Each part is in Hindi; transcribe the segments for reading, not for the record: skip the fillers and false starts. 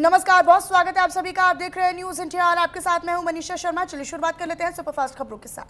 नमस्कार, बहुत स्वागत है आप सभी का। आप देख रहे हैं न्यूज इंडिया और आपके साथ मैं हूं मनीषा शर्मा। चलिए शुरुआत कर लेते हैं सुपरफास्ट खबरों के साथ।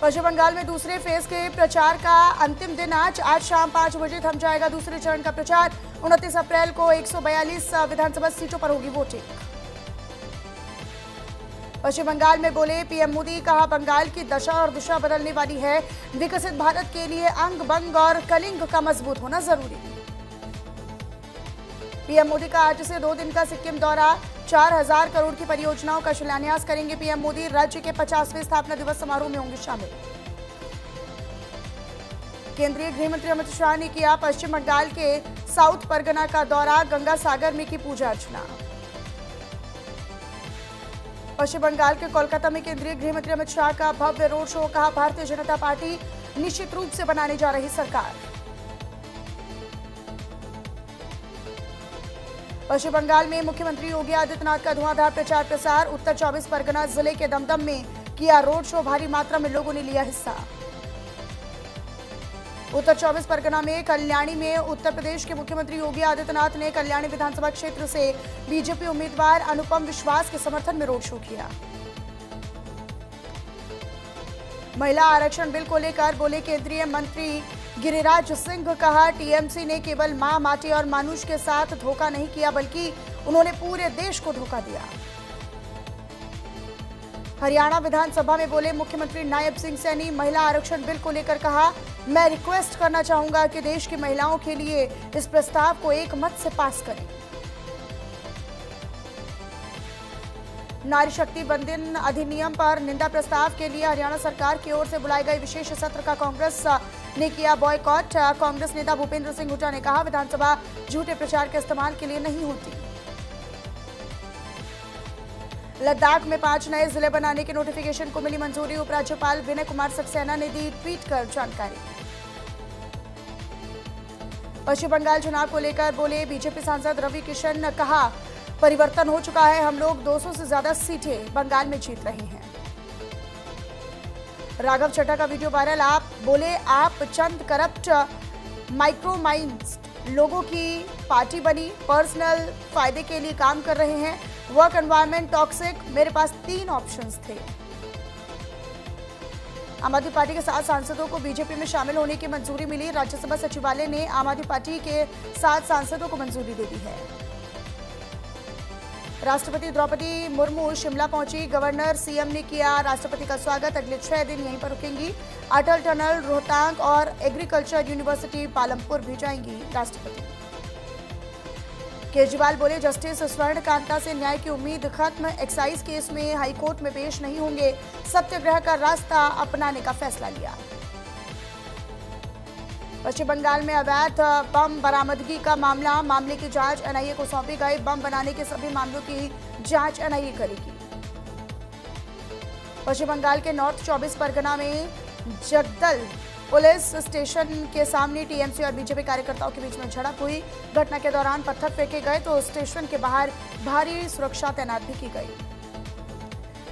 पश्चिम बंगाल में दूसरे फेज के प्रचार का अंतिम दिन आज शाम 5 बजे थम जाएगा दूसरे चरण का प्रचार। 29 अप्रैल को 142 विधानसभा सीटों पर होगी वोटिंग। पश्चिम बंगाल में बोले पीएम मोदी, कहा बंगाल की दशा और दिशा बदलने वाली है। विकसित भारत के लिए अंग बंग और कलिंग का मजबूत होना जरूरी। पीएम मोदी का आज से 2 दिन का सिक्किम दौरा। 4000 करोड़ की परियोजनाओं का शिलान्यास करेंगे पीएम मोदी। राज्य के 50वें स्थापना दिवस समारोह में होंगे शामिल। केंद्रीय गृह मंत्री अमित शाह ने किया पश्चिम बंगाल के साउथ परगना का दौरा। गंगा सागर में की पूजा अर्चना। पश्चिम बंगाल के कोलकाता में केंद्रीय गृह मंत्री अमित शाह का भव्य रोड शो। कहा भारतीय जनता पार्टी निश्चित रूप से बनाने जा रही सरकार। पश्चिम बंगाल में मुख्यमंत्री योगी आदित्यनाथ का धुआंधार प्रचार प्रसार। उत्तर 24 परगना जिले के दमदम में किया रोड शो। भारी मात्रा में लोगों ने लिया हिस्सा। उत्तर 24 परगना में कल्याणी में उत्तर प्रदेश के मुख्यमंत्री योगी आदित्यनाथ ने कल्याणी विधानसभा क्षेत्र से बीजेपी उम्मीदवार अनुपम विश्वास के समर्थन में रोड शो किया। महिला आरक्षण बिल को लेकर बोले केंद्रीय मंत्री गिरिराज सिंह। कहा टीएमसी ने केवल मां, माटी और मानुष के साथ धोखा नहीं किया, बल्कि उन्होंने पूरे देश को धोखा दिया। हरियाणा विधानसभा में बोले मुख्यमंत्री नायब सिंह सैनी। महिला आरक्षण बिल को लेकर कहा, मैं रिक्वेस्ट करना चाहूंगा कि देश की महिलाओं के लिए इस प्रस्ताव को एक मत से पास करें। नारी शक्ति बंधन अधिनियम पर निंदा प्रस्ताव के लिए हरियाणा सरकार की ओर से बुलाए गए विशेष सत्र का कांग्रेस ने किया बॉयकॉट। कांग्रेस नेता भूपेंद्र सिंह हुड्डा ने कहा विधानसभा झूठे प्रचार के इस्तेमाल के लिए नहीं होती। लद्दाख में 5 नए जिले बनाने के नोटिफिकेशन को मिली मंजूरी। उपराज्यपाल विनय कुमार सक्सेना ने दी ट्वीट कर जानकारी। पश्चिम बंगाल चुनाव को लेकर बोले बीजेपी सांसद रवि किशन। कहा परिवर्तन हो चुका है, हम लोग 200 से ज्यादा सीटें बंगाल में जीत रहे हैं। राघव चड्ढा का वीडियो वायरल। आप बोले आप चंद करप्ट माइक्रो माइंड्स लोगों की पार्टी बनी, पर्सनल फायदे के लिए काम कर रहे हैं। वर्क एनवायरनमेंट टॉक्सिक, मेरे पास 3 ऑप्शंस थे। आम आदमी पार्टी के 7 सांसदों को बीजेपी में शामिल होने की मंजूरी मिली। राज्यसभा सचिवालय ने आम आदमी पार्टी के 7 सांसदों को मंजूरी दे दी है। राष्ट्रपति द्रौपदी मुर्मू शिमला पहुंची। गवर्नर सीएम ने किया राष्ट्रपति का स्वागत। अगले 6 दिन यहीं पर रुकेंगी। अटल टनल, रोहतांग और एग्रीकल्चर यूनिवर्सिटी पालमपुर भी जाएंगी राष्ट्रपति। केजरीवाल बोले जस्टिस स्वर्ण कांता से न्याय की उम्मीद खत्म। एक्साइज केस में हाईकोर्ट में पेश नहीं होंगे। सत्याग्रह का रास्ता अपनाने का फैसला लिया। पश्चिम बंगाल में अवैध बम बरामदगी का मामले की जांच एनआईए को सौंपी गई। बम बनाने के सभी मामलों की जांच एनआईए करेगी। पश्चिम बंगाल के नॉर्थ 24 परगना में जगदल पुलिस स्टेशन के सामने टीएमसी और बीजेपी कार्यकर्ताओं के बीच में झड़प हुई। घटना के दौरान पत्थर फेंके गए तो स्टेशन के बाहर भारी सुरक्षा तैनात भी की गई।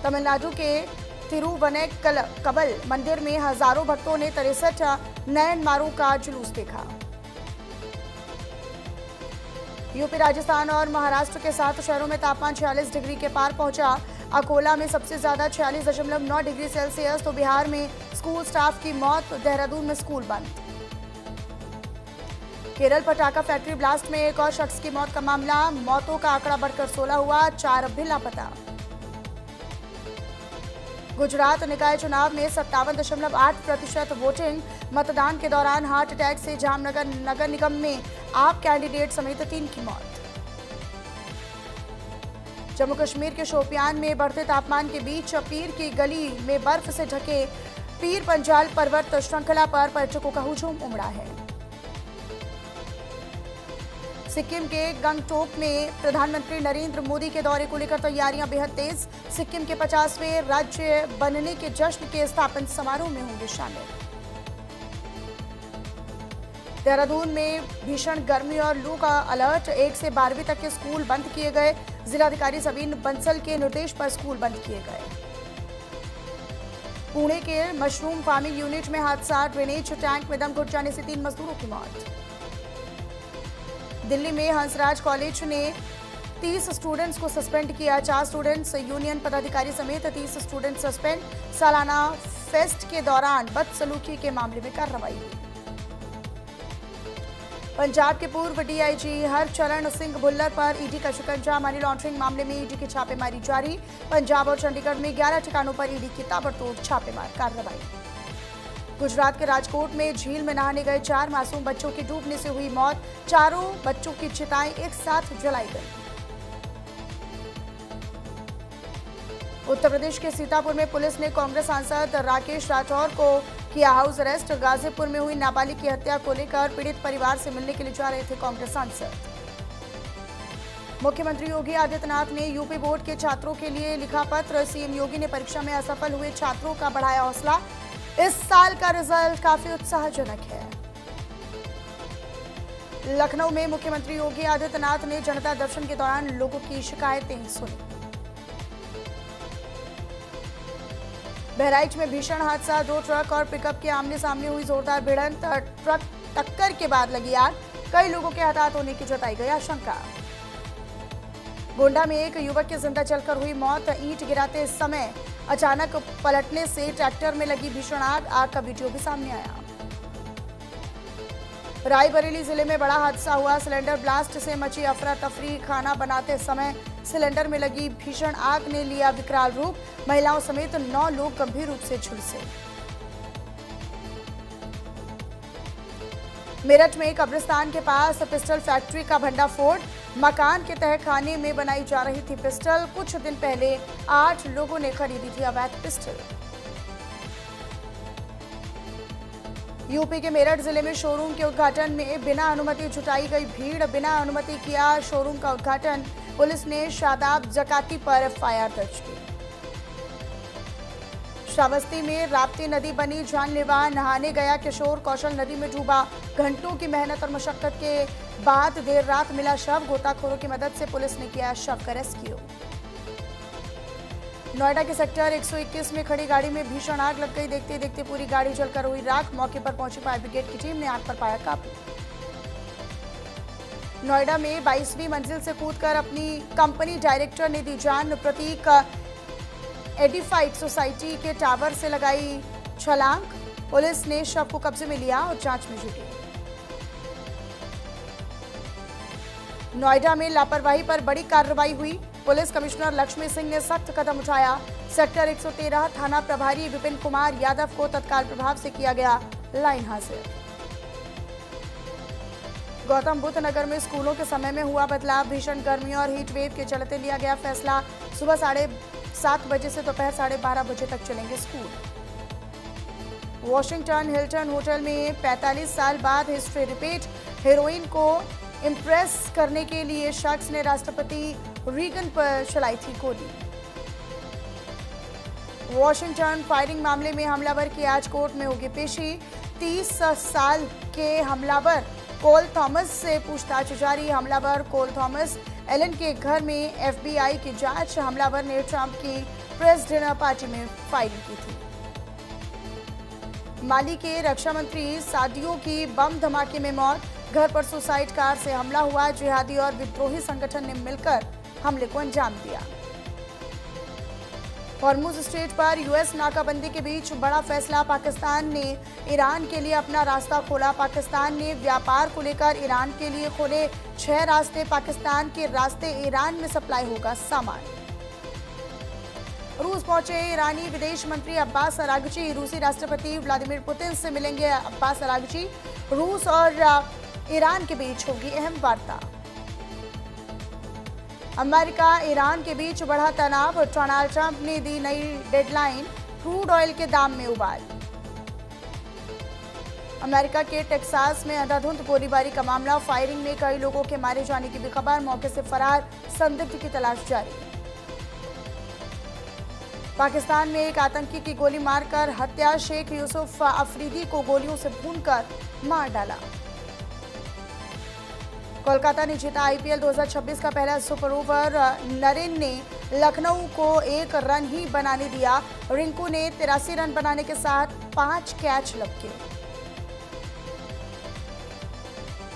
तमिलनाडु के तिरुवनैक्कल मंदिर में हजारों भक्तों ने 63 नयन मारों का जुलूस देखा। यूपी, राजस्थान और महाराष्ट्र के 7 शहरों में तापमान 46 डिग्री के पार पहुंचा। अकोला में सबसे ज्यादा 46.9 डिग्री सेल्सियस। तो बिहार में स्कूल स्टाफ की मौत। देहरादून में स्कूल बंद। केरल पटाखा फैक्ट्री ब्लास्ट में एक और शख्स की मौत का मामला। मौतों का आंकड़ा बढ़कर 16 हुआ। 4 अब भी लापता। गुजरात निकाय चुनाव में 57.8% वोटिंग। मतदान के दौरान हार्ट अटैक से जामनगर नगर निगम में आप कैंडिडेट समेत 3 की मौत। जम्मू कश्मीर के शोपियान में बढ़ते तापमान के बीच पीर की गली में बर्फ से ढके पीर पंजाल पर्वत श्रृंखला पर पर्यटकों का हुजूम उमड़ा है। सिक्किम के गंगटोक में प्रधानमंत्री नरेंद्र मोदी के दौरे को लेकर तैयारियां बेहद तेज। सिक्किम के 50वें राज्य बनने के जश्न के स्थापना समारोह में होंगे शामिल। देहरादून में भीषण गर्मी और लू का अलर्ट। 1 से 12वीं तक के स्कूल बंद किए गए। जिलाधिकारी सबीन बंसल के निर्देश पर स्कूल बंद किए गए। पुणे के मशरूम फार्मिंग यूनिट में हादसा। ड्रेनेज टैंक में दम घुट जाने से 3 मजदूरों की मौत। दिल्ली में हंसराज कॉलेज ने 30 स्टूडेंट्स को सस्पेंड किया। 4 स्टूडेंट्स यूनियन पदाधिकारी समेत 30 स्टूडेंट सस्पेंड। सालाना फेस्ट के दौरान बदसलूकी के मामले में कार्रवाई हुई। पंजाब के पूर्व डीआईजी हरचरण सिंह भुल्लर पर ईडी का शिकंजा। मनी लॉन्ड्रिंग मामले में ईडी की छापेमारी जारी। पंजाब और चंडीगढ़ में 11 ठिकानों पर ईडी की ताबड़तोड़ छापेमार कार्रवाई। गुजरात के राजकोट में झील में नहाने गए 4 मासूम बच्चों की डूबने से हुई मौत। चारों बच्चों की चिताएं एक साथ जलाई गई। उत्तर प्रदेश के सीतापुर में पुलिस ने कांग्रेस सांसद राकेश राठौर को किया हाउस अरेस्ट। गाजीपुर में हुई नाबालिग की हत्या को लेकर पीड़ित परिवार से मिलने के लिए जा रहे थे कांग्रेस सांसद। मुख्यमंत्री योगी आदित्यनाथ ने यूपी बोर्ड के छात्रों के लिए लिखा पत्र। सीएम योगी ने परीक्षा में असफल हुए छात्रों का बढ़ाया हौसला। इस साल का रिजल्ट काफी उत्साहजनक है। लखनऊ में मुख्यमंत्री योगी आदित्यनाथ ने जनता दर्शन के दौरान लोगों की शिकायतें सुनी। बहराइच में भीषण हादसा। 2 ट्रक और पिकअप के आमने सामने हुई जोरदार भिड़ंत। ट्रक टक्कर के बाद लगी आग। कई लोगों के हताहत होने की जताई गई आशंका। गोंडा में एक युवक की जिंदा जलकर हुई मौत। ईंट गिराते समय अचानक पलटने से ट्रैक्टर में लगी भीषण आग। आग का वीडियो भी सामने आया। रायबरेली जिले में बड़ा हादसा हुआ। सिलेंडर ब्लास्ट से मची अफरा तफरी। खाना बनाते समय सिलेंडर में लगी भीषण आग ने लिया विकराल रूप। महिलाओं समेत 9 लोग गंभीर रूप से झुलसे। मेरठ में कब्रिस्तान के पास पिस्टल फैक्ट्री का भंडाफोड़। मकान के तहखाने में बनाई जा रही थी पिस्टल। कुछ दिन पहले 8 लोगों ने खरीदी थी अवैध पिस्टल। यूपी के मेरठ जिले में शोरूम के उद्घाटन में बिना अनुमति जुटाई गई भीड़। बिना अनुमति किया शोरूम का उद्घाटन। पुलिस ने शादाब जकाती पर एफआईआर दर्ज की। श्रावस्ती में राप्ती नदी बनी जानलेवा। नहाने गया किशोर कौशल नदी में डूबा। घंटों की मेहनत और मशक्कत के बाद देर रात मिला शव। गोताखोरों की मदद से पुलिस ने किया शव का रेस्क्यू। नोएडा के सेक्टर 121 में खड़ी गाड़ी में भीषण आग लग गई। देखते देखते पूरी गाड़ी जलकर हुई राख। मौके पर पहुंची फायर ब्रिगेड की टीम ने आग पर पाया काबू। नोएडा में 22वीं मंजिल से कूदकर अपनी कंपनी डायरेक्टर ने दी जान। प्रतीक एडिफाइड सोसाइटी के टावर से लगाई छलांग। पुलिस ने शव को कब्जे में लिया और जांच में जुटी। नोएडा में लापरवाही पर बड़ी कार्रवाई हुई। पुलिस कमिश्नर लक्ष्मी सिंह ने सख्त कदम उठाया। सेक्टर 113 थाना प्रभारी विपिन कुमार यादव को तत्काल प्रभाव से किया गया लाइन हाजिर। गौतम बुद्ध नगर में स्कूलों के समय में हुआ बदलाव। भीषण गर्मी और हीट वेव के चलते लिया गया फैसला। सुबह 7:30 बजे से दोपहर 12:30 बजे तक चलेंगे स्कूल। वॉशिंगटन हिल्टन होटल में 45 साल बाद हिस्ट्री रिपीट। हेरोइन को इम्प्रेस करने के लिए शख्स ने राष्ट्रपति रीगन पर चलाई थी गोली। वॉशिंगटन फायरिंग मामले में हमलावर की आज कोर्ट में होगी पेशी। 30 साल के हमलावर कोल थॉमस से पूछताछ जारी। हमलावर कोल थॉमस एलन के घर में एफबीआई की जांच। हमलावर ने ट्रंप की प्रेस डिनर पार्टी में फायरिंग की थी। माली के रक्षा मंत्री सादियों की बम धमाके में मौत। घर पर सुसाइड कार से हमला हुआ। जिहादी और विद्रोही संगठन ने मिलकर हमले को अंजाम दिया। हॉर्मुज स्ट्रेट पर यूएस नाकाबंदी के बीच बड़ा फैसला। पाकिस्तान ने ईरान के लिए अपना रास्ता खोला। पाकिस्तान ने व्यापार को लेकर ईरान के लिए खोले 6 रास्ते। पाकिस्तान के रास्ते ईरान में सप्लाई होगा सामान। रूस पहुंचे ईरानी विदेश मंत्री अब्बास अरागची। रूसी राष्ट्रपति व्लादिमीर पुतिन से मिलेंगे अब्बास अरागची। रूस और ईरान के बीच होगी अहम वार्ता। अमेरिका ईरान के बीच बढ़ा तनाव। डोनाल्ड ट्रंप ने दी नई डेडलाइन। क्रूड ऑयल के दाम में उबाल। अमेरिका के टेक्सास में अंधाधुंध गोलीबारी का मामला। फायरिंग में कई लोगों के मारे जाने की भी खबर। मौके से फरार संदिग्ध की तलाश जारी। पाकिस्तान में एक आतंकी की गोली मारकर हत्या। शेख यूसुफ अफरीदी को गोलियों से भूनकर मार डाला। कोलकाता ने जीता आईपीएल 2026 का पहला सुपर ओवर। नरेन ने लखनऊ को 1 रन ही बनाने दिया। रिंकू ने 83 रन बनाने के साथ 5 कैच लपके।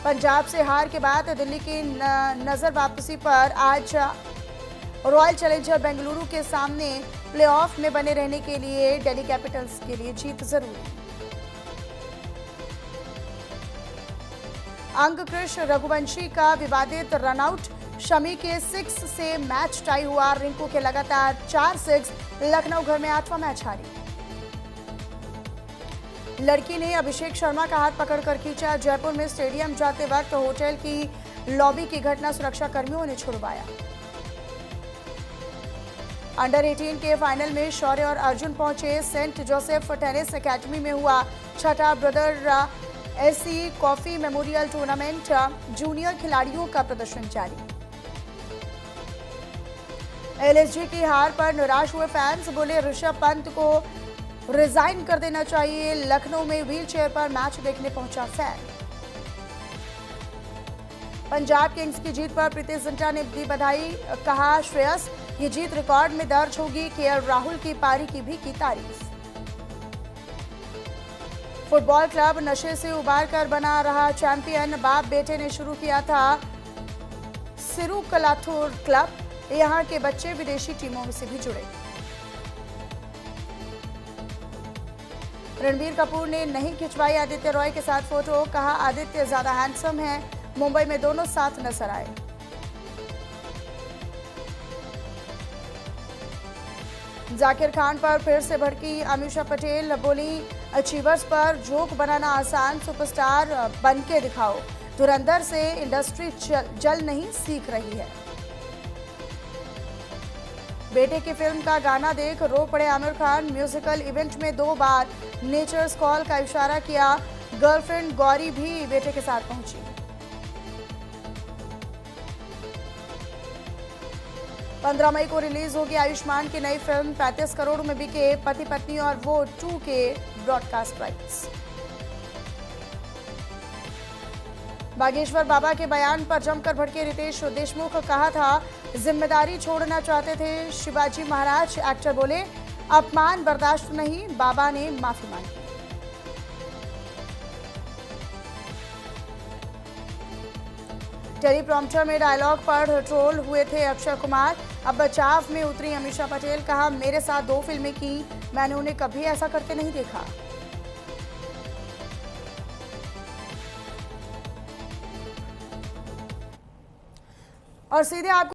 पंजाब से हार के बाद दिल्ली की नजर वापसी पर आज रॉयल चैलेंजर बेंगलुरु के सामने प्लेऑफ में बने रहने के लिए दिल्ली कैपिटल्स के लिए जीत जरूरी। अंगकृष रघुवंशी का विवादित रनआउट, शमी के 6 से मैच टाई हुआ। रिंकू के लगातार 4 6, लखनऊ घर में 8वां मैच हारी। लड़की ने अभिषेक शर्मा का हाथ पकड़कर खींचा। जयपुर में स्टेडियम जाते वक्त होटल की लॉबी की घटना सुरक्षा कर्मियों ने छुड़वाया। अंडर 18 के फाइनल में शौर्य और अर्जुन पहुंचे। सेंट जोसेफ टेनिस एकेडमी में हुआ छठा brother AC coffee memorial tournament. Junior खिलाड़ियों का प्रदर्शन जारी। एलएसजी की हार पर निराश हुए फैंस, बोले ऋषभ पंत को रिजाइन कर देना चाहिए। लखनऊ में व्हीलचेयर पर मैच देखने पहुंचा फैन। पंजाब किंग्स की जीत पर प्रीति जिंटा ने दी बधाई, कहा श्रेयस ये जीत रिकॉर्ड में दर्ज होगी। केएल राहुल की पारी की भी की तारीफ। फुटबॉल क्लब नशे से उबार कर बना रहा चैंपियन। बाप बेटे ने शुरू किया था सिरुकलाथुर क्लब। यहां के बच्चे विदेशी टीमों से भी जुड़े। रणबीर कपूर ने नहीं खिंचवाई आदित्य रॉय के साथ फोटो, कहा आदित्य ज्यादा हैंडसम है। मुंबई में दोनों साथ नजर आए। जाकिर खान पर फिर से भड़की अमीषा पटेल, बोली अचीवर्स पर जोक बनाना आसान, सुपरस्टार बनके दिखाओ। धुरंधर से इंडस्ट्री जल नहीं सीख रही है। बेटे की फिल्म का गाना देख रो पड़े आमिर खान। म्यूजिकल इवेंट में 2 बार नेचर्स कॉल का इशारा किया। गर्लफ्रेंड गौरी भी बेटे के साथ पहुंची। 15 मई को रिलीज होगी आयुष्मान की नई फिल्म। 35 करोड़ में बिके पति पत्नी और वो 2 के ब्रॉडकास्ट राइट्स। बागेश्वर बाबा के बयान पर जमकर भड़के रितेश देशमुख, कहा था जिम्मेदारी छोड़ना चाहते थे शिवाजी महाराज। एक्टर बोले अपमान बर्दाश्त नहीं, बाबा ने माफी मांगी। टेलीप्रॉम्प्टर में डायलॉग पर ट्रोल हुए थे अक्षय कुमार। अब बचाव में उतरी अमीषा पटेल, कहा मेरे साथ 2 फिल्में की, मैंने उन्हें कभी ऐसा करते नहीं देखा। और सीधे आपको